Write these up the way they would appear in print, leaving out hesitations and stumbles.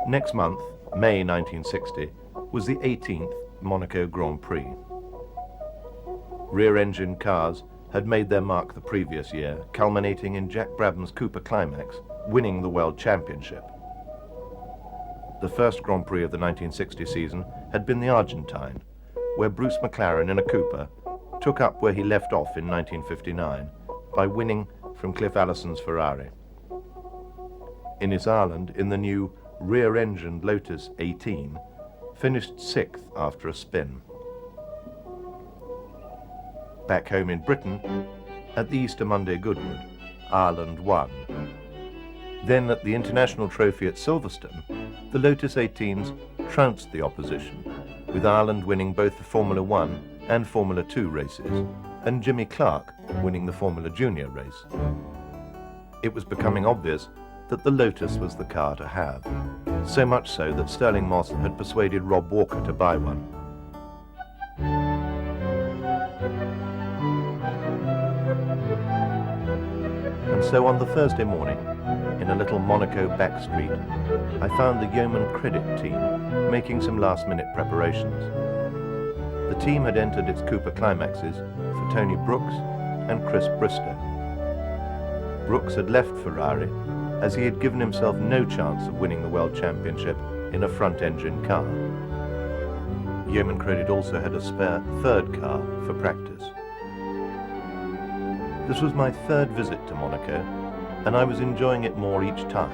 Next month, May 1960, was the 18th Monaco Grand Prix. Rear-engine cars had made their mark the previous year, culminating in Jack Brabham's Cooper Climax, winning the World Championship. The first Grand Prix of the 1960 season had been the Argentine, where Bruce McLaren in a Cooper took up where he left off in 1959 by winning from Cliff Allison's Ferrari. Innis Ireland, in the new rear-engined Lotus 18, finished 6th after a spin. Back home in Britain, at the Easter Monday Goodwood, Ireland won. Then at the International Trophy at Silverstone, the Lotus 18s trounced the opposition, with Ireland winning both the Formula 1 and Formula 2 races, and Jimmy Clark winning the Formula Junior race. It was becoming obvious that the Lotus was the car to have, so much so that Stirling Moss had persuaded Rob Walker to buy one. And so on the Thursday morning, in a little Monaco back street, I found the Yeoman Credit team making some last-minute preparations. The team had entered its Cooper Climaxes for Tony Brooks and Chris Bristow. Brooks had left Ferrari as he had given himself no chance of winning the World Championship in a front-engine car. Yeoman Credit also had a spare third car for practice. This was my third visit to Monaco, and I was enjoying it more each time.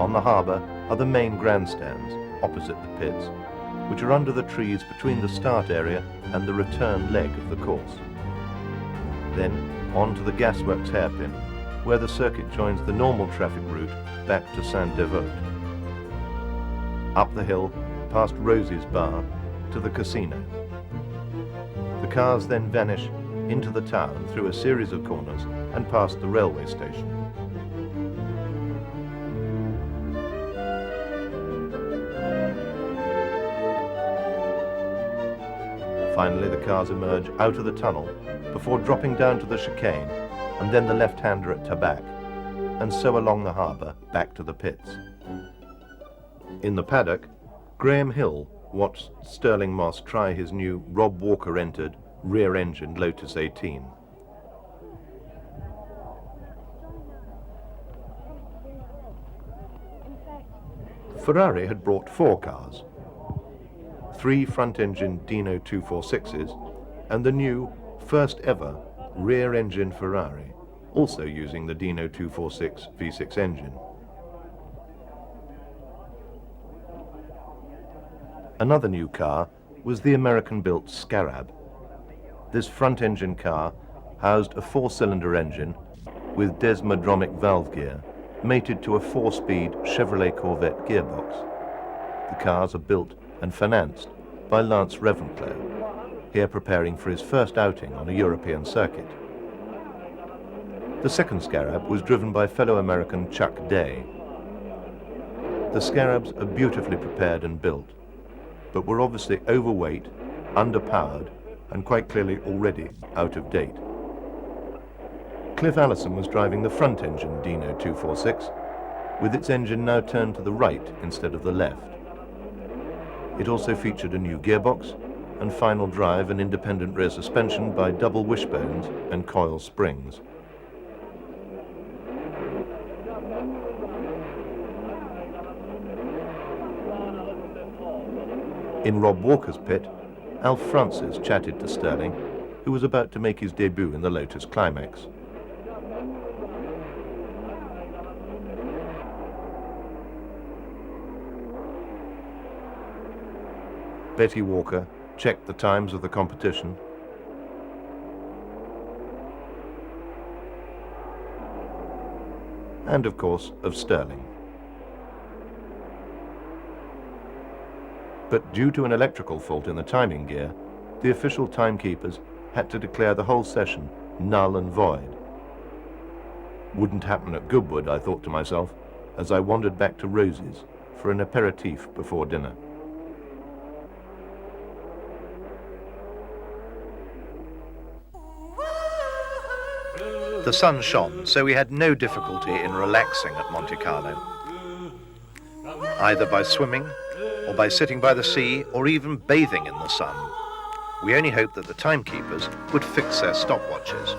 On the harbour are the main grandstands opposite the pits, which are under the trees between the start area and the return leg of the course. Then on to the gasworks hairpin, where the circuit joins the normal traffic route back to Saint-Devote. Up the hill, past Rosie's Bar, to the casino. The cars then vanish into the town through a series of corners and past the railway station. Finally, the cars emerge out of the tunnel before dropping down to the chicane and then the left-hander at Tabac, and so along the harbour back to the pits. In the paddock, Graham Hill watched Stirling Moss try his new Rob Walker-entered rear-engined Lotus 18. Ferrari had brought 4 cars, 3 front-engine Dino 246s and the new, first-ever rear-engine Ferrari, also using the Dino 246 V6 engine. Another new car was the American-built Scarab. This front-engine car housed a 4-cylinder engine with desmodromic valve gear mated to a 4-speed Chevrolet Corvette gearbox. The cars are built and financed by Lance Revenclough, here preparing for his first outing on a European circuit. The second Scarab was driven by fellow American Chuck Day. The Scarabs are beautifully prepared and built, but were obviously overweight, underpowered, and quite clearly already out of date. Cliff Allison was driving the front-engine Dino 246, with its engine now turned to the right instead of the left. It also featured a new gearbox and final drive and independent rear suspension by double wishbones and coil springs. In Rob Walker's pit, Alf Francis chatted to Stirling, who was about to make his debut in the Lotus Climax. Betty Walker checked the times of the competition. And of course, of Stirling. But due to an electrical fault in the timing gear, the official timekeepers had to declare the whole session null and void. Wouldn't happen at Goodwood, I thought to myself, as I wandered back to Rosie's for an aperitif before dinner. The sun shone, so we had no difficulty in relaxing at Monte Carlo. either by swimming or by sitting by the sea or even bathing in the sun. We only hoped that the timekeepers would fix their stopwatches.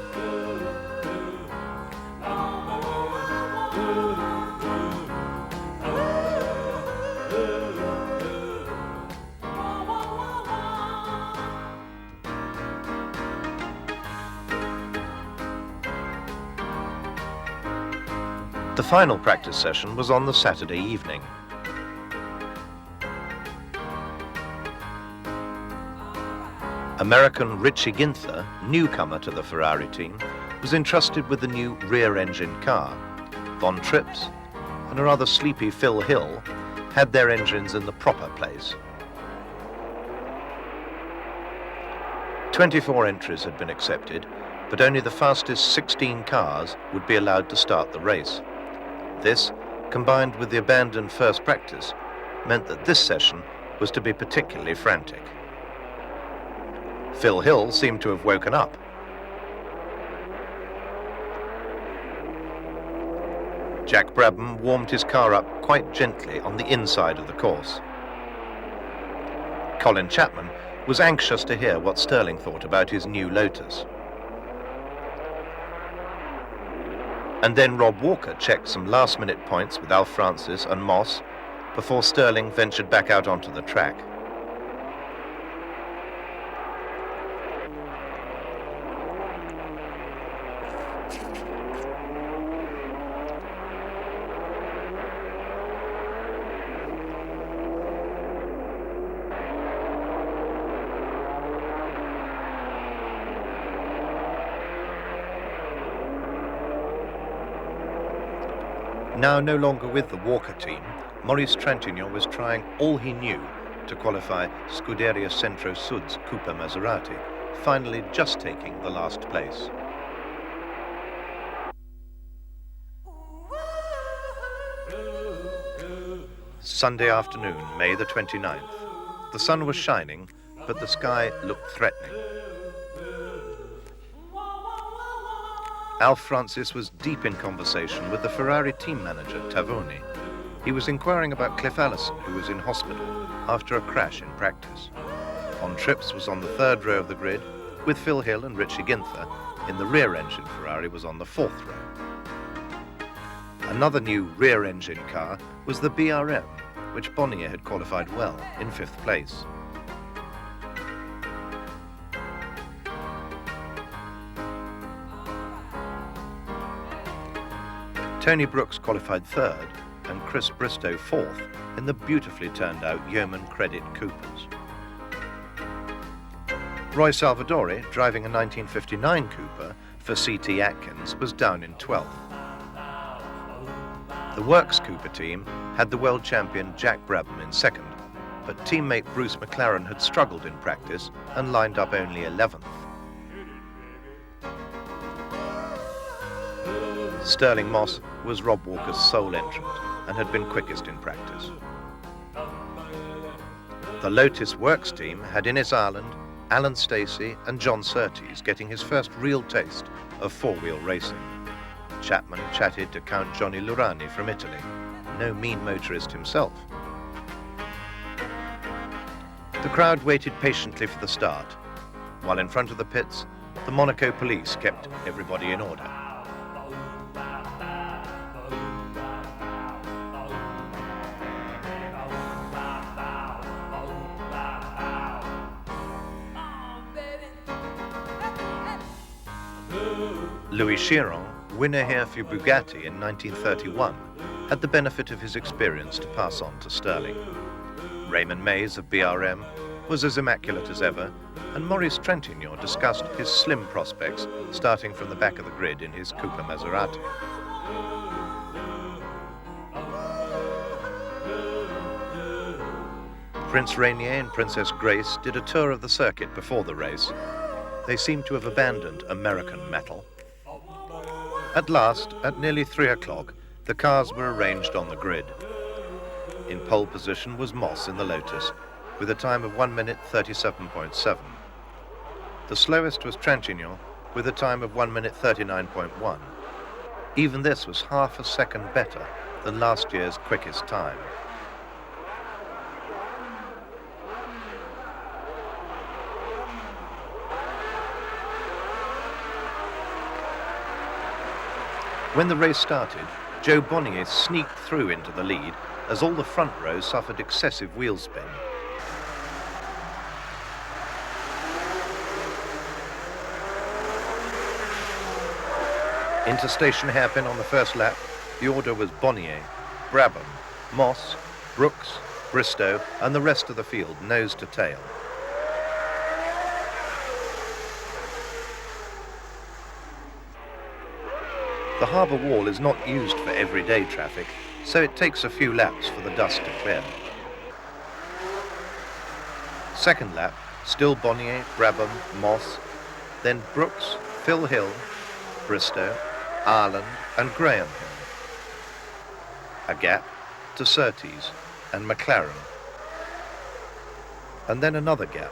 The final practice session was on the Saturday evening. American Richie Ginther, newcomer to the Ferrari team, was entrusted with the new rear-engine car. Von Trips and a rather sleepy Phil Hill had their engines in the proper place. 24 entries had been accepted, but only the fastest 16 cars would be allowed to start the race. This, combined with the abandoned first practice, meant that this session was to be particularly frantic. Phil Hill seemed to have woken up. Jack Brabham warmed his car up quite gently on the inside of the course. Colin Chapman was anxious to hear what Stirling thought about his new Lotus. And then Rob Walker checked some last-minute points with Alf Francis and Moss before Stirling ventured back out onto the track. Now no longer with the Walker team, Maurice Trintignant was trying all he knew to qualify Scuderia Centro Sud's Cooper Maserati, finally just taking the last place. Sunday afternoon, May the 29th. The sun was shining, but the sky looked threatening. Alf Francis was deep in conversation with the Ferrari team manager, Tavoni. He was inquiring about Cliff Allison, who was in hospital after a crash in practice. Von Trips was on the third row of the grid, with Phil Hill and Richie Ginther. In the rear-engine Ferrari was on the fourth row. Another new rear-engine car was the BRM, which Bonnier had qualified well in fifth place. Tony Brooks qualified third and Chris Bristow fourth in the beautifully turned out Yeoman Credit Coopers. Roy Salvadori, driving a 1959 Cooper for C.T. Atkins, was down in 12th. The Works Cooper team had the world champion Jack Brabham in second, but teammate Bruce McLaren had struggled in practice and lined up only 11th. Stirling Moss was Rob Walker's sole entrant and had been quickest in practice. The Lotus Works team had Innes Ireland, Alan Stacey and John Surtees getting his first real taste of four-wheel racing. Chapman chatted to Count Johnny Lurani from Italy, no mean motorist himself. The crowd waited patiently for the start, while in front of the pits, the Monaco police kept everybody in order. Louis Chiron, winner here for Bugatti in 1931, had the benefit of his experience to pass on to Stirling. Raymond Mays of BRM was as immaculate as ever, and Maurice Trintignant discussed his slim prospects starting from the back of the grid in his Cooper Maserati. Prince Rainier and Princess Grace did a tour of the circuit before the race. They seemed to have abandoned American metal. At last, at nearly 3 o'clock, the cars were arranged on the grid. In pole position was Moss in the Lotus, with a time of 1 minute 37.7. The slowest was Trintignant, with a time of 1 minute 39.1. Even this was half a second better than last year's quickest time. When the race started, Joe Bonnier sneaked through into the lead as all the front row suffered excessive wheel spin. Into station hairpin on the first lap, the order was Bonnier, Brabham, Moss, Brooks, Bristow and the rest of the field nose to tail. The harbour wall is not used for everyday traffic, so it takes a few laps for the dust to clear. Second lap, still Bonnier, Brabham, Moss, then Brooks, Phil Hill, Bristow, Ireland and Graham Hill. A gap to Surtees and McLaren. And then another gap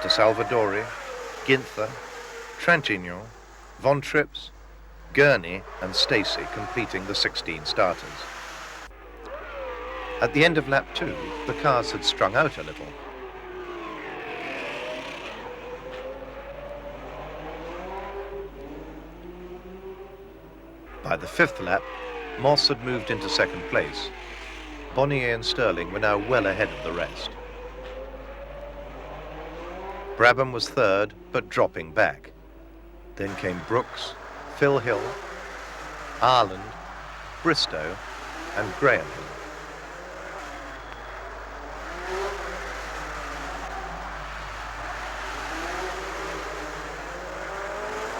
to Salvadori, Ginther, Trintignant, Von Trips, Gurney and Stacey completing the 16 starters. At the end of lap 2, the cars had strung out a little. By the 5th lap, Moss had moved into second place. Bonnier and Sterling were now well ahead of the rest. Brabham was third, but dropping back. Then came Brooks, Phil Hill, Ireland, Bristow and Graham Hill.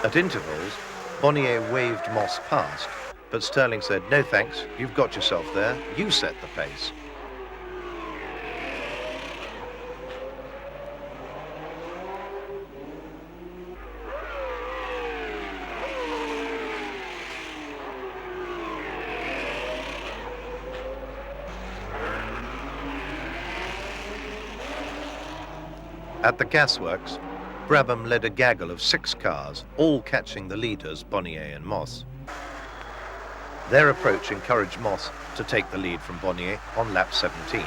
At intervals, Bonnier waved Moss past, but Sterling said, "No thanks, you've got yourself there, you set the pace." At the gasworks, Brabham led a gaggle of 6 cars, all catching the leaders, Bonnier and Moss. Their approach encouraged Moss to take the lead from Bonnier on lap 17.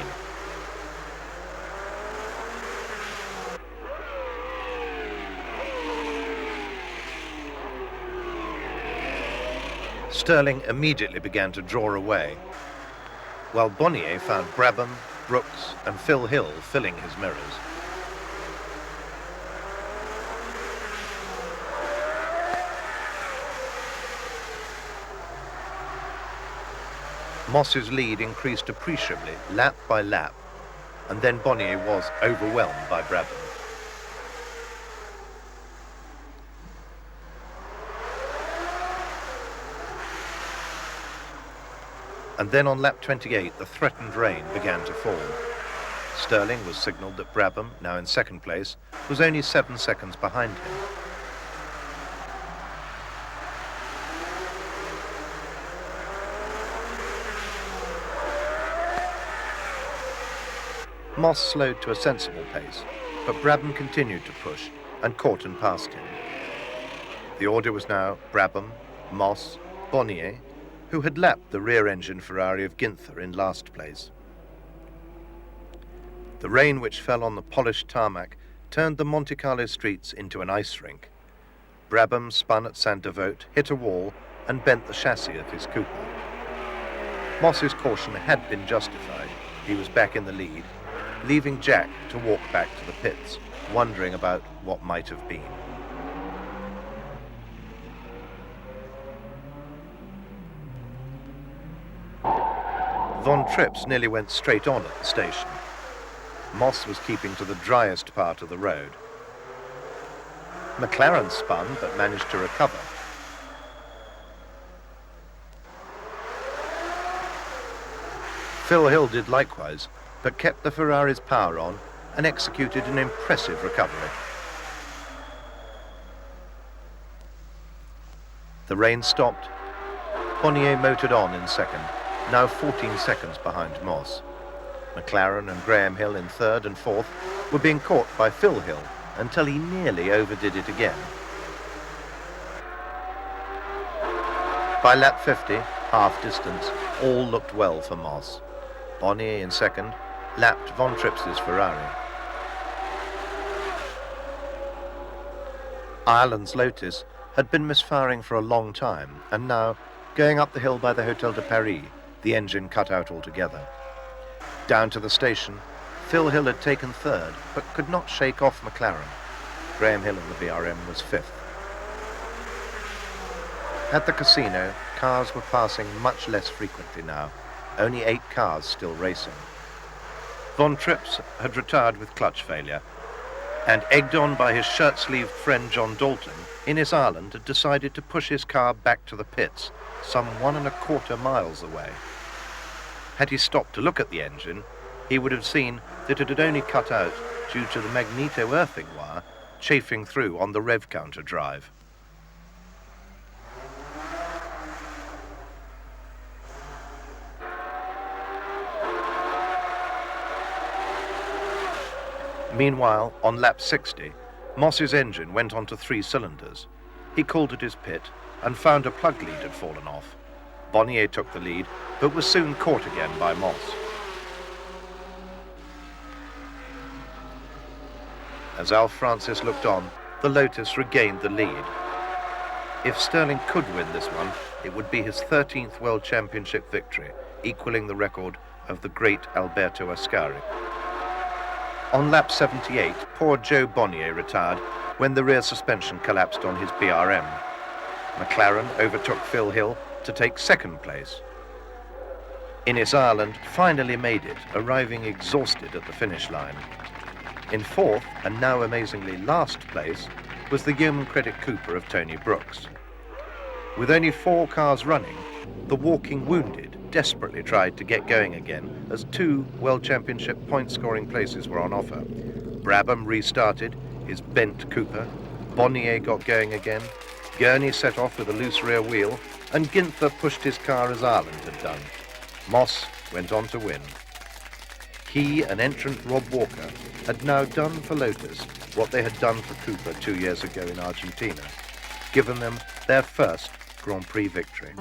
Sterling immediately began to draw away, while Bonnier found Brabham, Brooks and Phil Hill filling his mirrors. Moss's lead increased appreciably, lap by lap, and then Bonnier was overwhelmed by Brabham. And then on lap 28, the threatened rain began to fall. Sterling was signalled that Brabham, now in second place, was only 7 seconds behind him. Moss slowed to a sensible pace, but Brabham continued to push and caught and passed him. The order was now Brabham, Moss, Bonnier, who had lapped the rear-engine Ferrari of Ginther in last place. The rain which fell on the polished tarmac turned the Monte Carlo streets into an ice rink. Brabham spun at Saint-Devote, hit a wall and bent the chassis of his coupe. Moss's caution had been justified. He was back in the lead, leaving Jack to walk back to the pits, wondering about what might have been. Von Trips nearly went straight on at the station. Moss was keeping to the driest part of the road. McLaren spun but managed to recover. Phil Hill did likewise, but kept the Ferrari's power on and executed an impressive recovery. The rain stopped. Bonnier motored on in second, now 14 seconds behind Moss. McLaren and Graham Hill in third and fourth were being caught by Phil Hill until he nearly overdid it again. By lap 50, half distance, all looked well for Moss. Bonnier in second lapped Von Trips's Ferrari. Ireland's Lotus had been misfiring for a long time, and now, Going up the hill by the Hotel de Paris, the engine cut out altogether. Down to the station, Phil Hill had taken third, but could not shake off McLaren. Graham Hill in the BRM was fifth. At the casino, cars were passing much less frequently now, only 8 cars still racing. Von Trips had retired with clutch failure, and egged on by his shirt-sleeved friend John Dalton, Innes Ireland had decided to push his car back to the pits, some 1¼ miles away. Had he stopped to look at the engine, he would have seen that it had only cut out due to the magneto-earthing wire chafing through on the rev counter drive. Meanwhile, on lap 60, Moss's engine went on to 3 cylinders. He called at his pit and found a plug lead had fallen off. Bonnier took the lead, but was soon caught again by Moss. As Alf Francis looked on, the Lotus regained the lead. If Stirling could win this one, it would be his 13th World Championship victory, equaling the record of the great Alberto Ascari. On lap 78, poor Joe Bonnier retired when the rear suspension collapsed on his BRM. McLaren overtook Phil Hill to take 2nd place. Innes Ireland finally made it, arriving exhausted at the finish line. In 4th, and now amazingly last place, was the Yeoman Credit Cooper of Tony Brooks. With only 4 cars running, the walking wounded desperately tried to get going again as 2 World Championship point-scoring places were on offer. Brabham restarted his bent Cooper, Bonnier got going again, Gurney set off with a loose rear wheel, and Ginther pushed his car as Ireland had done. Moss went on to win. He and entrant Rob Walker had now done for Lotus what they had done for Cooper 2 years ago in Argentina, given them their first Grand Prix victory.